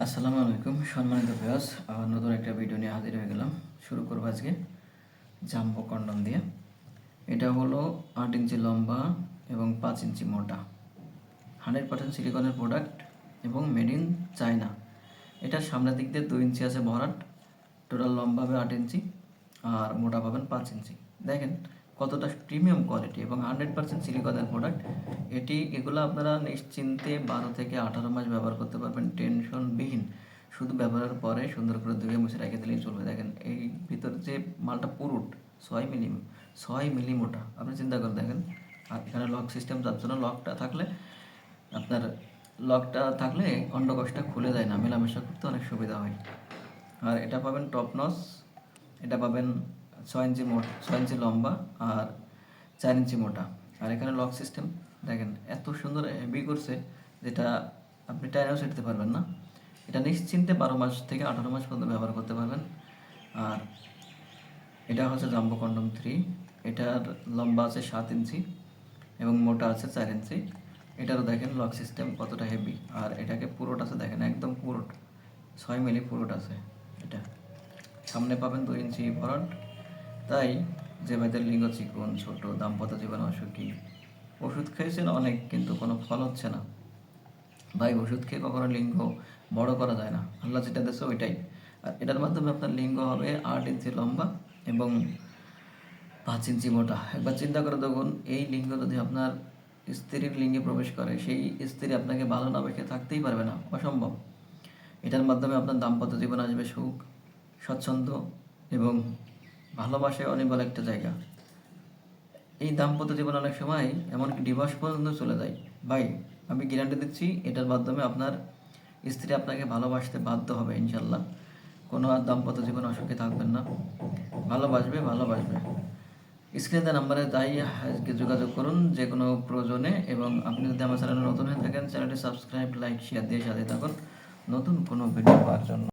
আসসালামু আলাইকুম সম্মানিত ভিউয়ার্স, আবার নতুন একটা ভিডিও নিয়ে হাজির হয়ে গেলাম। শুরু করবো আজকে জাম্বো কন্ডম দিয়ে। এটা হলো 8 ইঞ্চি লম্বা এবং 5 ইঞ্চি মোটা, 100% সিলিকনের প্রোডাক্ট এবং মেড ইন চায়না। এটার সামনের দিক দিয়ে 2 ইঞ্চি আছে ভরাট, টোটাল লম্বা হবে 8 ইঞ্চি আর মোটা পাবেন 5 ইঞ্চি। দেখেন কতটা প্রিমিয়াম কোয়ালিটি এবং 100% সিলিকনের প্রোডাক্ট। এগুলো আপনারা নিশ্চিন্তে 12 থেকে 18 মাস ব্যবহার করতে পারবেন টেনশনবিহীন। শুধু ব্যবহারের পরে সুন্দর করে ধুয়ে মুছে রেখে দিলেই চলবে। দেখেন এই ভিতর যে মালটা পুরুট 6 মিলি মোটা, আপনি চিন্তা করে দেখেন। আর এখানে লক সিস্টেম যাচ্ছে না, লকটা থাকলে অন্ডকোষটা খুলে যায় না, মেলামেশা করতে অনেক সুবিধা হয়। আর এটা পাবেন টপ নচ, এটা পাবেন 6 ইঞ্চি লম্বা আর 4 ইঞ্চি মোটা। আর এখানে লক সিস্টেম দেখেন এত সুন্দর হেভি করছে, যেটা আপনি টাইনেও ছেড়তে পারবেন না। এটা নিশ্চিন্তে 12 মাস থেকে 18 মাস পর্যন্ত ব্যবহার করতে পারবেন। আর এটা হচ্ছে জাম্বো কন্ডম 3। এটার লম্বা আছে 7 ইঞ্চি এবং মোটা আছে 4 ইঞ্চি। এটারও দেখেন লক সিস্টেম কতটা হেভি। আর এটাকে পুরোট আছে, দেখেন একদম পুরোট 6 মিলি পুরোট আছে। এটা সামনে পাবেন 2 ইঞ্চি ভরাট। তাই যে ভাইদের লিঙ্গ চিকন, ছোট, দাম্পত্য জীবন অসুখী, ওষুধ খেয়েছেন অনেক কিন্তু কোনো ফল হচ্ছে না, ভাই ওষুধ খেয়ে কখনো লিঙ্গ বড় করা যায় না, আল্লাহ যেটা দিয়েছে ওইটাই। আর এটার মাধ্যমে আপনার লিঙ্গ হবে 8 ইঞ্চি লম্বা এবং 5 ইঞ্চি মোটা। একবার চিন্তা করে দেখুন, এই লিঙ্গ যদি আপনার স্ত্রীর লিঙ্গে প্রবেশ করে, সেই স্ত্রী আপনাকে ভালো না বেঁকে থাকতেই পারবে না, অসম্ভব। এটার মাধ্যমে আপনার দাম্পত্য জীবন আসবে সুখ, স্বচ্ছন্দ এবং ভালোবাসে অনির্বল একটা জায়গা। এই দাম্পত্য জীবন অনেক সময় এমনকি ডিভোর্স পর্যন্ত চলে যায়। ভাই আমি গ্যারান্টি দিচ্ছি, এটার মাধ্যমে আপনার স্ত্রী আপনাকে ভালোবাসতে বাধ্য হবে ইনশাল্লাহ। কোনো আর দাম্পত্য জীবন অসুখী থাকবেন না, ভালোবাসবে। স্ক্রিনে দেওয়া নাম্বারে তাই যোগাযোগ করুন যে কোনো প্রয়োজনে। এবং আপনি যদি আমার চ্যানেলে নতুন হয়ে থাকেন, চ্যানেলটি সাবস্ক্রাইব, লাইক, শেয়ার দিয়ে সাথে থাকুন নতুন কোনো ভিডিও পাওয়ার জন্য।